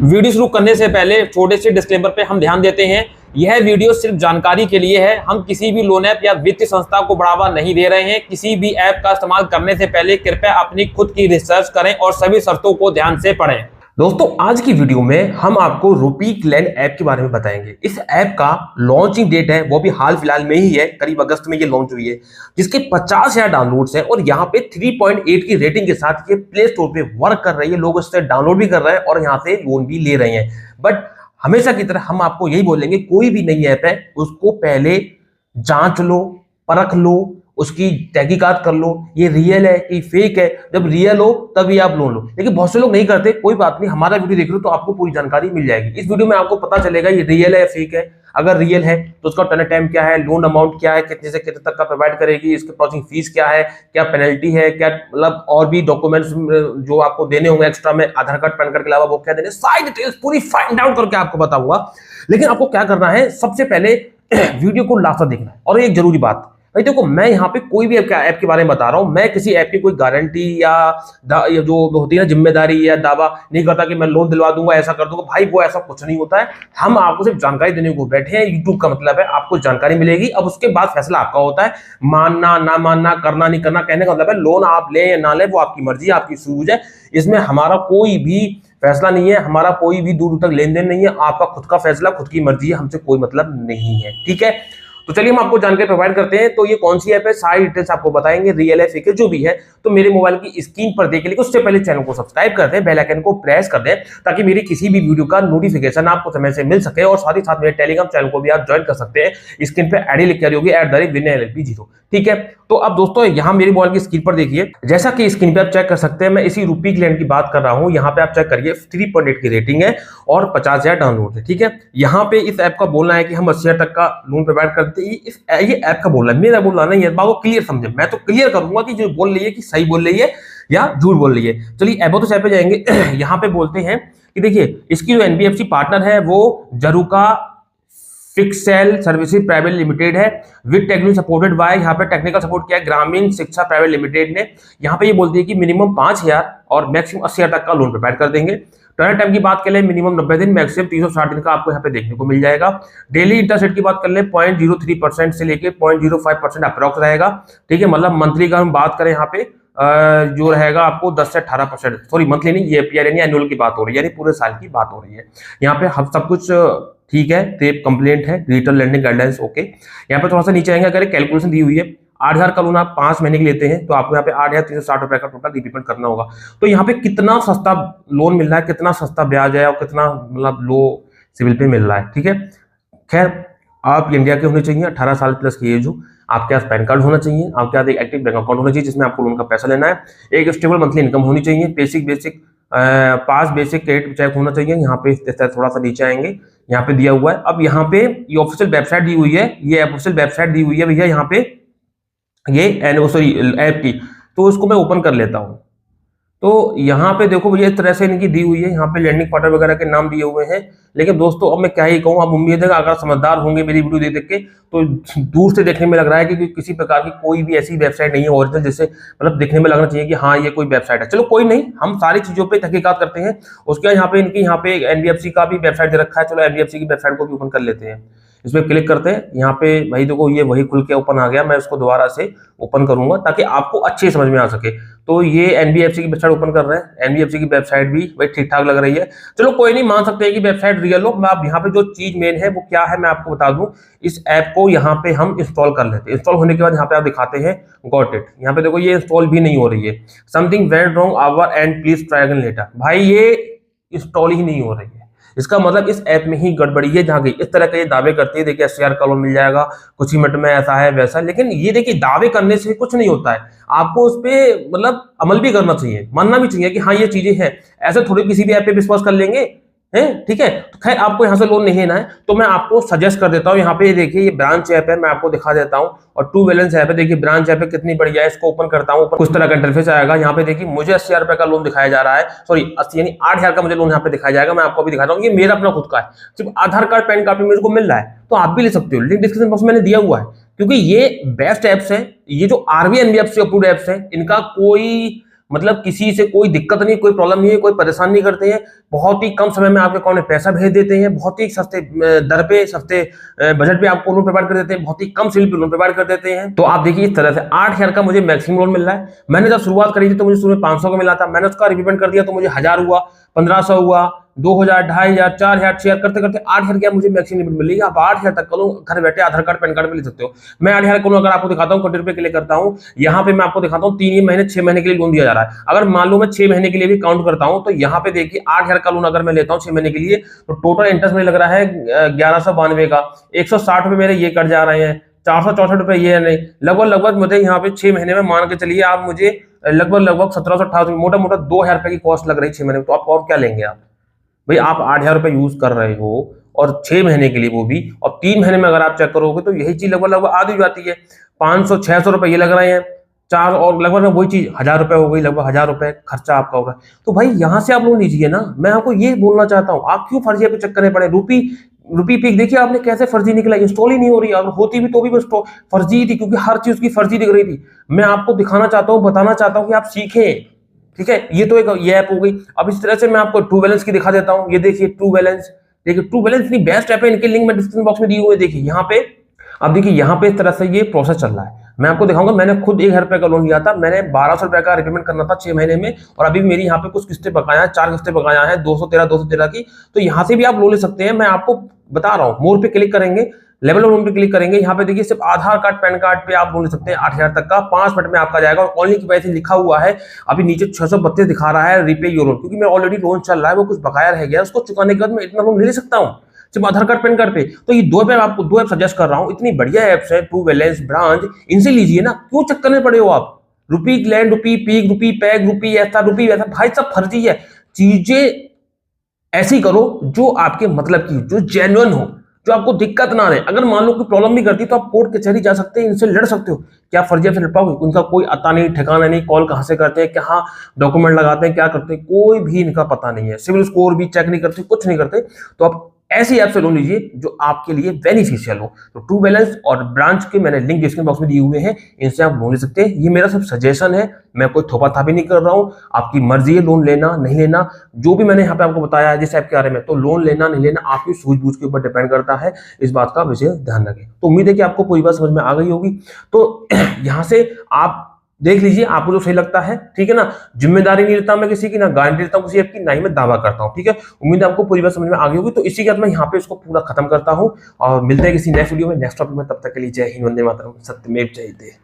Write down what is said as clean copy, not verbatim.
Video शुरू करने से पहले छोटे से डिस्क्लेमर पे हम ध्यान देते हैं। यह वीडियो सिर्फ जानकारी के लिए है। हम किसी भी लोन ऐप या वित्तीय संस्था को बढ़ावा नहीं दे रहे हैं। किसी भी ऐप का इस्तेमाल करने से पहले कृपया अपनी खुद की रिसर्च करें और सभी शर्तों को ध्यान से पढ़ें। दोस्तों, आज की वीडियो में हम आपको रूपीक्लैंड ऐप के बारे में बताएंगे। इस ऐप का लॉन्चिंग डेट है वो भी हाल फिलहाल में ही है, करीब अगस्त में ये लॉन्च हुई है, जिसके 50,000 डाउनलोड्स हैं और यहाँ पे 3.8 की रेटिंग के साथ ये प्ले स्टोर पे वर्क कर रही है। लोग इससे डाउनलोड भी कर रहे हैं और यहाँ से लोन भी ले रहे हैं। बट हमेशा की तरह हम आपको यही बोलेंगे, कोई भी नई ऐप है उसको पहले जांच लो, परख लो, उसकी तहकीकात कर लो, ये रियल है कि फेक है। जब रियल हो तभी आप लोन लो। लेकिन बहुत से लोग नहीं करते। कोई बात नहीं, हमारा वीडियो देख रहे हो तो आपको पूरी जानकारी मिल जाएगी। इस वीडियो में आपको पता चलेगा ये रियल है या फेक है। अगर रियल है तो उसका टर्न टाइम क्या है, लोन अमाउंट क्या है, कितने से कितने तक का प्रोवाइड करेगी, इसकी प्रोसेसिंग फीस क्या है, क्या पेनल्टी है, क्या मतलब और भी डॉक्यूमेंट्स जो आपको देने होंगे एक्स्ट्रा में, आधार कार्ड पैन कार्ड के अलावा वो क्या देने, सारी डिटेल्स पूरी फाइंड आउट करके आपको बताऊंगा। लेकिन आपको क्या करना है, सबसे पहले वीडियो को लास्ट तक देखना है। और एक जरूरी बात भाई, देखो मैं यहाँ पे कोई भी ऐप के बारे में बता रहा हूँ, मैं किसी ऐप की कोई गारंटी या जो होती है ना जिम्मेदारी या दावा नहीं करता कि मैं लोन दिलवा दूंगा, ऐसा कर दूंगा। भाई वो ऐसा कुछ नहीं होता है। हम आपको सिर्फ जानकारी देने को बैठे हैं। यूट्यूब का मतलब है आपको जानकारी मिलेगी, अब उसके बाद फैसला आपका होता है। मानना ना मानना, करना नहीं करना, कहने का मतलब है लोन आप लें या ना लें वो आपकी मर्जी, आपकी सूझ है। इसमें हमारा कोई भी फैसला नहीं है, हमारा कोई भी दूर तक लेन देन नहीं है। आपका खुद का फैसला, खुद की मर्जी है, हमसे कोई मतलब नहीं है। ठीक है, तो चलिए हम आपको जानकारी प्रोवाइड करते हैं। तो ये कौन सी ऐप है, सारी डिटेल्स आपको बताएंगे, रियल है फेक है जो भी है। तो मेरे मोबाइल की स्क्रीन पर देखने के लिए उससे पहले चैनल को सब्सक्राइब कर दें, बेल आइकन को प्रेस कर दें, ताकि मेरी किसी भी वीडियो का नोटिफिकेशन आपको समय से मिल सके। और साथ ही साथ मेरे टेलीग्राम चैनल को भी आप ज्वाइन कर सकते हैं। स्क्रीन पे आईडी लिख कर होगी @vinayllp0। ठीक है, तो अब दोस्तों यहाँ मेरी मोबाइल की स्क्रीन पर देखिए, जैसा कि स्क्रीन पे आप चेक कर सकते हैं, मैं इसी रूपीक्लैंड की बात कर रहा हूँ। यहाँ पे आप चेक करिए 3.8 की रेटिंग है और 50,000 डाउनलोड है। ठीक है, यहाँ पे इस ऐप का बोलना है कि हम 80,000 तक का लोन प्रोवाइड करते हैं। ये ऐप का बोलना है, मेरा बोलना नहीं है। बाबू क्लियर समझे, मैं तो क्लियर करूंगा कि जो बोल रही है कि सही बोल रही है या झूठ बोल रही है। चलिए एबोथस ऐप पे जाएंगे। यहाँ पे बोलते हैं कि देखिए इसकी जो एनबीएफसी पार्टनर है वो जरूका फिक्सेल सर्विसेज प्राइवेट लिमिटेड है, विद टेक्निकल सपोर्टेड बाय, यहाँ पे टेक्निकल सपोर्ट किया है ग्रामीण शिक्षा प्राइवेट लिमिटेड ने। यहाँ पे ये बोलती है कि मिनिमम 5,000 और मैक्सिमम 80,000 तक का लोन प्रोवाइड कर देंगे। टर्न टाइम की बात कर ले, मिनिमम 90 दिन, मैक्सिमम 360 दिन का आपको यहाँ पे देखने को मिल जाएगा। डेली इंटरेस्ट रेट की बात कर ले 0.03% से लेके 0.05% अप्रॉक्स रहेगा। ठीक है, मतलब मंथली का हम बात करें यहाँ पे जो रहेगा आपको 10 से 18%, सॉरी मंथली नहीं, ये पीआर यानी एनुअल की बात हो रही है, यानी पूरे साल की बात हो रही है। यहाँ पे हम सब कुछ ठीक है, टेप कंप्लेंट है, डिजिटल लैंडिंग गाइडलाइंस ओके। यहाँ पे थोड़ा सा नीचे आएंगे, अगर कैलकुलेशन दी हुई है 8,000 का लोन आप 5 महीने के लेते हैं तो आपको यहाँ पे 8,360 रुपए का टोटल रिपेमेंट करना होगा। तो यहाँ पे कितना सस्ता लोन मिल रहा है, कितना सस्ता ब्याज है और कितना मतलब लो सिविल पे मिल रहा है। ठीक है, खैर आप इंडिया के होने चाहिए, 18 साल प्लस की एज हो, आपके पास पैन कार्ड होना चाहिए, आपके पास एक एक्टिव बैंक अकाउंट होना चाहिए जिसमें आपको लोन का पैसा लेना है, एक स्टेबल मंथली इनकम होनी चाहिए, बेसिक पास बेसिक क्रेडिट चेक होना चाहिए। यहाँ पे थोड़ा सा नीचे आएंगे, यहाँ पे दिया हुआ है। अब यहाँ पे ये ऑफिशियल वेबसाइट दी हुई है, ये ऑफिशियल वेबसाइट दी हुई है भैया यहाँ पे ये सॉरी ऐप की, तो उसको मैं ओपन कर लेता हूँ। तो यहाँ पे देखो भैया इस तरह से इनकी दी हुई है, यहाँ पे लैंडिंग पार्टनर वगैरह के नाम दिए हुए हैं। लेकिन दोस्तों अब मैं क्या ही कहूँ, अब उम्मीद है अगर समझदार होंगे मेरी वीडियो देख के, तो दूर से देखने में लग रहा है कि किसी प्रकार की कोई भी ऐसी वेबसाइट नहीं है ओरिजिनल, जिससे मतलब देखने में लगना चाहिए कि हाँ ये कोई वेबसाइट है। चलो कोई नहीं, हम सारी चीजों पे तहकीकात करते हैं। उसके बाद यहाँ पे इनकी यहाँ पे एनबीएफसी का भी वेबसाइट दे रखा है। चलो एनबीएफसी की वेबसाइट को भी ओपन कर लेते हैं। इसमें क्लिक करते हैं, यहाँ पे भाई देखो ये वही खुल के ओपन आ गया। मैं इसको दोबारा से ओपन करूंगा ताकि आपको अच्छे समझ में आ सके। तो ये एनबीएफसी की वेबसाइट ओपन कर रहे हैं, एनबीएफसी की वेबसाइट भी भाई ठीक ठाक लग रही है। चलो कोई नहीं, मान सकते हैं कि वेबसाइट रियल हो। मैं अब यहाँ पे जो चीज मेन है वो क्या है मैं आपको बता दूं। इस ऐप को यहाँ पे हम इंस्टॉल कर लेते हैं। इंस्टॉल होने के बाद यहाँ पे आप दिखाते हैं गॉट इट। यहाँ पे देखो ये इंस्टॉल भी नहीं हो रही है, something went wrong our and please try again later. भाई ये इंस्टॉल ही नहीं हो रही है, इसका मतलब इस ऐप में ही गड़बड़ी है। जहाँ इस तरह के ये दावे करती है, देखिए 80,000 का लोन मिल जाएगा कुछ ही मिनट में, ऐसा है वैसा। लेकिन ये देखिए दावे करने से कुछ नहीं होता है, आपको उस पर मतलब अमल भी करना चाहिए, मानना भी चाहिए कि हाँ ये चीजें हैं। ऐसे थोड़ी किसी भी ऐप पे विश्वास कर लेंगे है। ठीक है, तो खैर आपको यहाँ से लोन नहीं लेना है तो मैं आपको सजेस्ट कर देता हूँ। यहाँ पे देखिए ये ब्रांच ऐप है, मैं आपको दिखा देता हूँ। और टू बैलेंस ऐप है, देखिए ब्रांच ऐप है कितनी बढ़िया है। इसको ओपन करता हूँ, कुछ तरह का इंटरफेस आएगा। यहाँ पे देखिए मुझे 80,000 रुपए का लोन दिखाया जा रहा है, सॉरी 80 यानी 8,000 का मुझे लोन यहाँ पे दिखाया जाएगा। मैं आपको भी दिखाता हूँ, ये मेरा अपना खुद का है, सिर्फ आधार कार्ड पैन कार्ड पे मेरे को मिल रहा है। तो आप भी ले सकते हो, लिंक डिस्क्रिप्शन बॉक्स में मैंने दिया हुआ है। क्योंकि ये बेस्ट एप्स है, ये जो आरबीआई एनबीएफसी अप्रूव्ड एप्स है, इनका कोई मतलब किसी से कोई दिक्कत नहीं, कोई प्रॉब्लम नहीं है, कोई परेशान नहीं करते हैं। बहुत ही कम समय में आपके अकाउंट में पैसा भेज देते हैं, बहुत ही सस्ते दर पे, सस्ते बजट पे आपको लोन प्रोवाइड कर देते हैं, बहुत ही कम सिबिल पे लोन प्रोवाइड कर देते हैं। तो आप देखिए इस तरह से 8,000 का मुझे मैक्सिमम लोन मिल रहा है। मैंने जब शुरुआत करी थी तो मुझे शुरू में 500 का मिला था, मैंने उसका रिपेमेंट कर दिया तो मुझे 1000 हुआ, 1500 हुआ, 2000, 2500, 4000, 6000 करते करते 8,000 की मुझे मैक्सिमम लिमिट मिलेगी। आप 8,000 तक करो, घर बैठे आधार कार्ड पैन कार्ड पे ले सकते हो। मैं 8,000 करूँ, अगर आपको दिखाता हूँ कंप्यूटर पे क्लिक करता हूँ, यहाँ पे मैं आपको दिखाता हूँ 3 महीने 6 महीने के लिए लोन दिया जा रहा है। अगर मान लो मैं 6 महीने के लिए भी काउंट करता हूँ तो यहाँ पे देखिए 8,000 का लोन अगर मैं लेता हूँ 6 महीने के लिए तो टोटल इंटरेस्ट मुझे लग रहा है 1192 का, 160 रुपए मेरे ये कट जा रहे हैं, 464 रुपए ये नहीं, लगभग मुझे यहाँ पे 6 महीने में मान के चलिए आप, मुझे लगभग 1758 मोटा मोटा 2,000 रुपए की कॉस्ट लग रही है 6 महीने में। तो आप और क्या लेंगे आप भाई? आप 8,000 रुपए यूज कर रहे हो और 6 महीने के लिए वो भी, और 3 महीने में अगर आप चेक करोगे तो यही चीज लगभग आधी हो जाती है। 500-600 रुपए ये लग रहे हैं, 4 और लगभग वही चीज 1,000 रुपए हो गई, लगभग 1,000 रुपए खर्चा आपका होगा। तो भाई यहाँ से आप लोन लीजिए ना। मैं आपको ये बोलना चाहता हूँ, आप क्यों फर्जी पे चक्कर में पड़े? रूपी पिक देखिए आपने कैसे फर्जी निकला, इंस्टॉल ही नहीं हो रही, और होती भी तो भी फर्जी थी, क्योंकि हर चीज की फर्जी दिख रही थी। मैं आपको दिखाना चाहता हूँ, बताना चाहता हूँ कि आप सीखें, ठीक है। ये तो एक ये ऐप हो गई। अब इस तरह से मैं आपको ट्रू बैलेंस की दिखा देता हूँ। ये देखिए ट्रू बैलेंस, देखिए ट्रू बैलेंस इतनी बेस्ट ऐप है, इनके लिंक मैं डिस्क्रिप्शन बॉक्स में दिए हुए देखिए यहाँ पे। अब देखिए यहाँ पे इस तरह से ये प्रोसेस चल रहा है। मैं आपको दिखाऊंगा, मैंने खुद 1,000 रुपए का लोन लिया था, मैंने 1,200 रुपए का रिपेमेंट करना था 6 महीने में, और अभी मेरी यहाँ पे कुछ किस्तें बकाया है, 4 किस्तें बकाया है 213 की। तो यहाँ से भी आप लोन ले सकते हैं। मैं आपको बता रहा हूँ, मोर पे क्लिक करेंगे, लेवल ऑफ लोन पे क्लिक करेंगे, यहाँ पे देखिए सिर्फ आधार कार्ड पैन कार्ड पे आप लोन ले सकते हैं 8,000 तक का, 5 मिनट में आपका जाएगा। और ओनली की वजह से लिखा हुआ है, अभी नीचे 632 दिखा रहा है रिपे योर लोन, क्योंकि मैं ऑलरेडी लोन चल रहा है, वो कुछ बकाया रह गया, उसको चुकाने के बाद मैं इतना लोन ले सकता हूँ सिर्फ आधार कार्ड पैन कार्ड पे। तो ये दो ऐप आपको, 2 ऐप सजेस्ट कर रहा हूँ, इतनी बढ़िया ऐप्स है, ट्रू बैलेंस, ब्रांच, इनसे लीजिए ना। क्यों चक्कर में पड़े हो आप? रुपी लैंड, रुपी पीक, रुपी पैग, रुपी ऐसा, रुपी वैसा, भाई सब फर्जी है। चीजें ऐसी करो जो आपके मतलब की, जो जेन्युइन हो, जो आपको दिक्कत ना आए। अगर मान लो कोई प्रॉब्लम नहीं करती तो आप कोर्ट कचहरी जा सकते हैं, इनसे लड़ सकते हो। क्या फर्जी से लड़ पाओगे? उनका कोई आता नहीं, ठिकाना नहीं, कॉल कहां से करते हैं, कहाँ डॉक्यूमेंट लगाते हैं, क्या करते हैं, कोई भी इनका पता नहीं है, सिविल स्कोर भी चेक नहीं करते, कुछ नहीं करते। तो आप ऐसी ऐप से लोन लीजिए जो आपके लिए बेनिफिशियल हो। तो ट्रू बैलेंस और ब्रांच के मैंने लिंक डिस्क्रिप्शन बॉक्स में दिए हुए हैं, इनसे आप लोन ले सकते हैं। ये मेरा सब सजेशन है, मैं कोई थोपाथापी नहीं कर रहा हूं। आपकी मर्जी है लोन लेना नहीं लेना, जो भी मैंने यहाँ पे आपको बताया है जिस ऐप के बारे में, तो लोन लेना नहीं लेना आपकी सूझबूझ के ऊपर डिपेंड करता है। इस बात का विशेष ध्यान रखें। तो उम्मीद है कि आपको पूरी बात समझ में आ गई होगी। तो यहाँ से आप देख लीजिए आपको जो सही लगता है, ठीक है ना। जिम्मेदारी नहीं लेता मैं किसी की, ना गारंटी लेता हूं किसी ऐप की, ना ही मैं दावा करता हूं, ठीक है। उम्मीद है आपको पूरी बात समझ में आ गई होगी। तो इसी के साथ मैं यहाँ पे इसको पूरा खत्म करता हूं और मिलते हैं किसी नेक्स्ट वीडियो में, नेक्स्ट टॉपिक में। तब तक के लिए जय हिंद, वंदे मातरम, सत्यमेव जयते।